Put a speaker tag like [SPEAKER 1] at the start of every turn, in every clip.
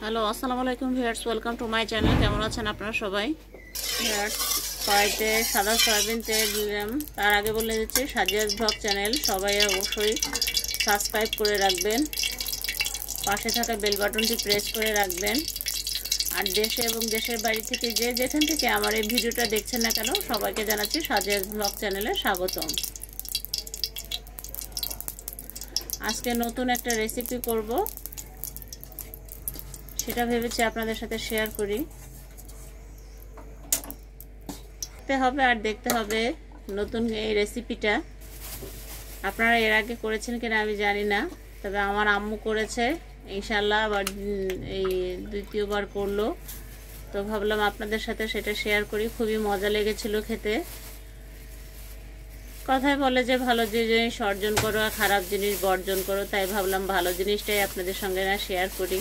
[SPEAKER 1] Hello, আসসালামু আলাইকুম viewers, welcome to my channel. কেমন আছেন আপনারা সবাই? ভিউয়ার্স, কড়াইতে সাদা সয়াবিন তেল দিলাম। তার আগে বলে দিচ্ছি, সাজিয়াস ব্লগ চ্যানেল সবাই অবশ্যই সাবস্ক্রাইব করে রাখবেন, পাশে থাকা বেল বাটনটি প্রেস করে রাখবেন। আর দেশে এবং দেশের বাইরে থেকে যে যেখান থেকে আমার এই ভিডিওটা দেখছেন না কেন, সবাইকে জানাচ্ছি সাজিয়াস ব্লগ চ্যানেলে স্বাগতম। আজকে নতুন একটা রেসিপি করব, সেটা ভেবেছি আপনাদের সাথে শেয়ার করি। দেখতে হবে আর দেখতে হবে নতুন এই রেসিপিটা। আপনারা এর আগে করেছেন কিনা আমি জানি না, তবে আমার আম্মু করেছে ইনশাআল্লাহ, আবার এই দ্বিতীয়বার করলো, তো ভাবলাম আপনাদের সাথে সেটা শেয়ার করি। খুবই মজা লেগেছিল খেতে। কথায় বলে যে ভালো জিনিস অর্জন করো আর খারাপ জিনিস বর্জন করো, তাই ভাবলাম ভালো জিনিসটাই আপনাদের সঙ্গে না শেয়ার করি।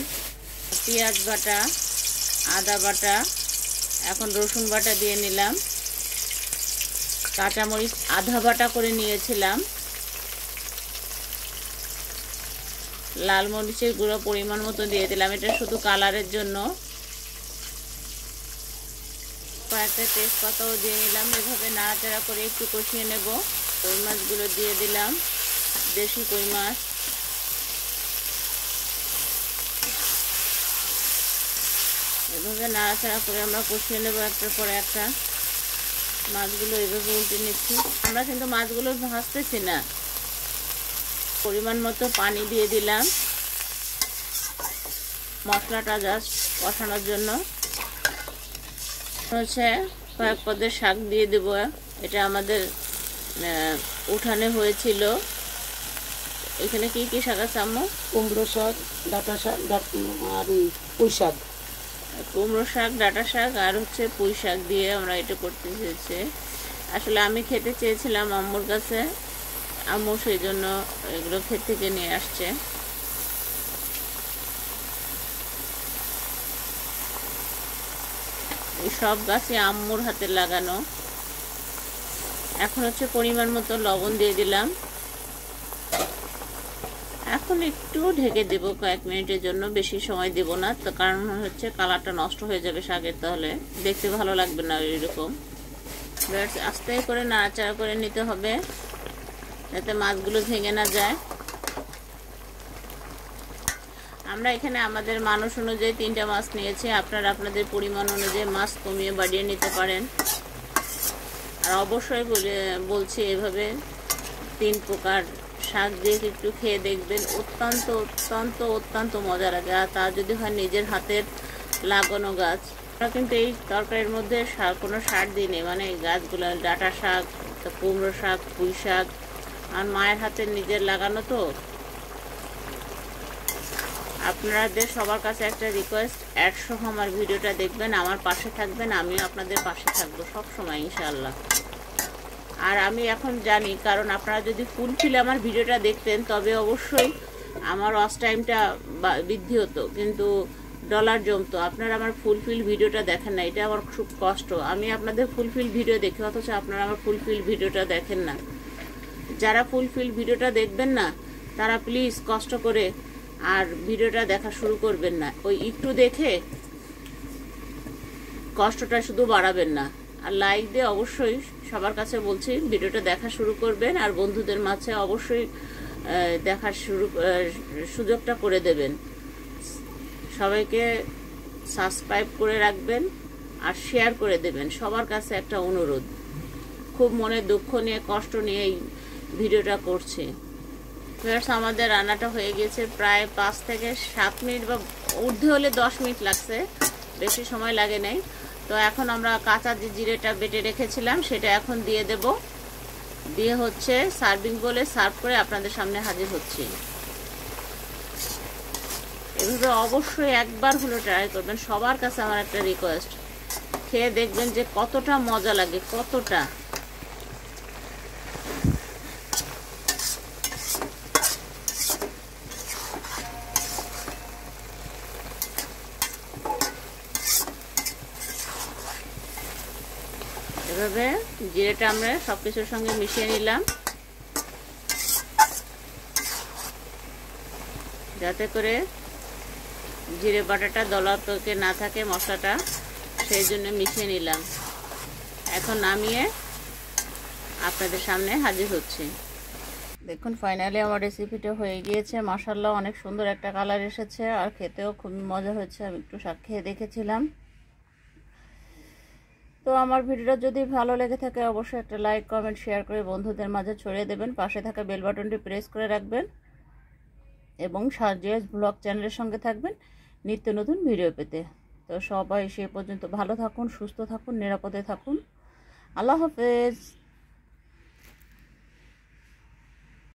[SPEAKER 1] পেঁয়াজ বাটা, আদা বাটা, এখন রসুন বাটা দিয়ে নিলাম, কাঁচামরিচ আধা বাটা করে নিয়েছিলাম, লাল মরিচের গুঁড়ো পরিমাণ মতো দিয়ে দিলাম, এটা শুধু কালারের জন্য। কয়েকটা তেজপাতাও দিয়ে নিলাম। এভাবে নাড়াচাড়া করে একটু কষিয়ে নেব। কই মাছগুলো দিয়ে দিলাম, দেশি কই মাছ। এভাবে নাড়াচাড়া করে আমরা কষিয়ে নেব একটার পর একটা। মাছগুলো এভাবে উল্টে নিচ্ছি। আমরা কিন্তু মাছগুলো ভাজতেছি না। পরিমাণ মতো পানি দিয়ে দিলাম মশলাটা জাস্ট কষানোর জন্য। হচ্ছে কয়েক পদের শাক দিয়ে দেব। এটা আমাদের উঠানে হয়েছিল। এখানে কি কি শাক আছে আম্মু?
[SPEAKER 2] কুমড়ো শাক, ডাঁটা শাক আর পুঁই শাক।
[SPEAKER 1] কুমড়ো শাক, ডাঁটা শাক আর হচ্ছে পুঁই শাক দিয়ে আমরা এটা করতে চেয়েছি। আসলে আমি খেতে চেয়েছিলাম আম্মুর কাছে, আম্মু সেই জন্য এগুলো ক্ষেত থেকে নিয়ে আসছে। এই সব গাছই আম্মুর হাতে লাগানো। এখন হচ্ছে পরিমাণ মতো লবণ দিয়ে দিলাম। এখন একটু ঢেকে দেব কয়েক মিনিটের জন্য, বেশি সময় দেব না, তো কারণ হচ্ছে কালারটা নষ্ট হয়ে যাবে শাকের, তাহলে দেখতে ভালো লাগবে না এরকম। আস্তে করে নাড়াচাড়া করে নিতে হবে যাতে মাছগুলো ভেঙে না যায়। আমরা এখানে আমাদের মানুষ অনুযায়ী 3টা মাছ নিয়েছি। আপনারা আপনাদের পরিমাণ অনুযায়ী মাছ কমিয়ে বাড়িয়ে নিতে পারেন। আর অবশ্যই বলছি এভাবে 3 প্রকার শাক দিয়ে একটু খেয়ে দেখবেন, অত্যন্ত অত্যন্ত অত্যন্ত মজা লাগে। আর তা যদি হয় নিজের হাতের লাগানো গাছ। আমরা কিন্তু এই তরকারির মধ্যে কোনো সার দিইনি, মানে এই গাছগুলো ডাঁটা শাক, কুমড়ো শাক, পুঁই শাক আর মায়ের হাতের নিজের লাগানো। তো আপনাদের সবার কাছে একটা রিকোয়েস্ট, সহ আমার ভিডিওটা দেখবেন, আমার পাশে থাকবেন, আমিও আপনাদের পাশে থাকবো সব সময় ইনশাআল্লাহ। আর আমি এখন জানি, কারণ আপনারা যদি ফুলফিল আমার ভিডিওটা দেখতেন তবে অবশ্যই আমার ওয়াচ টাইমটা বৃদ্ধি হতো, কিন্তু ডলার জমতো। আপনারা আমার ফুলফিল ভিডিওটা দেখেন না, এটা আমার খুব কষ্ট। আমি আপনাদের ফুলফিল ভিডিও দেখি, অথচ আপনারা আমার ফুলফিল ভিডিওটা দেখেন না। যারা ফুলফিল ভিডিওটা দেখবেন না তারা প্লিজ কষ্ট করে আর ভিডিওটা দেখা শুরু করবেন না। ওই একটু দেখে কষ্টটা শুধু বাড়াবেন না। আর লাইক দিয়ে অবশ্যই সবার কাছে বলছি ভিডিওটা দেখা শুরু করবেন, আর বন্ধুদের মাঝে অবশ্যই দেখার সুযোগটা করে দেবেন। সবাইকে সাবস্ক্রাইব করে রাখবেন আর শেয়ার করে দেবেন। সবার কাছে একটা অনুরোধ, খুব মনে দুঃখ নিয়ে কষ্ট নিয়ে এই ভিডিওটা করছি। আমাদের রান্নাটা হয়ে গেছে প্রায় 5 থেকে 7 মিনিট বা ঊর্ধ্বে হলে 10 মিনিট লাগছে, বেশি সময় লাগে নাই। তো এখন আমরা কাঁচা যে জিরেটা বেটে রেখেছিলাম সেটা এখন দিয়ে দেব। দিয়ে হচ্ছে সার্ভিং বলে সার্ভ করে আপনাদের সামনে হাজির হচ্ছি। এভাবে অবশ্যই একবার হলো ট্রাই করবেন, সবার কাছে আমার একটা রিকোয়েস্ট। খেয়ে দেখবেন যে কতটা মজা লাগে, কতটা। এভাবে জিরেটা আমরা সবকিছুর সঙ্গে মিশিয়ে নিলাম, যাতে করে জিরে বাটাটা দলা পেকে না থাকে মশলাটা, সেই জন্য মিশিয়ে নিলাম। এখন নামিয়ে আপনাদের সামনে হাজির হচ্ছি। দেখুন ফাইনালি আমার রেসিপিটা হয়ে গিয়েছে। মাশাআল্লাহ অনেক সুন্দর একটা কালার এসেছে আর খেতেও খুবই মজা হয়েছে। আমি একটু খেয়ে দেখেছিলাম। তো আমার ভিডিওটা যদি ভালো লেগে থাকে অবশ্যই একটা লাইক কমেন্ট শেয়ার করে বন্ধুদের মাঝে ছড়িয়ে দেবেন। পাশে থাকা বেল বাটনটি প্রেস করে রাখবেন এবং সাজিয়াস ব্লগ চ্যানেলের সঙ্গে থাকবেন নিত্য নতুন ভিডিও পেতে। তো সবাই সে পর্যন্ত ভালো থাকুন, সুস্থ থাকুন, নিরাপদে থাকুন। আল্লাহ হাফেজ।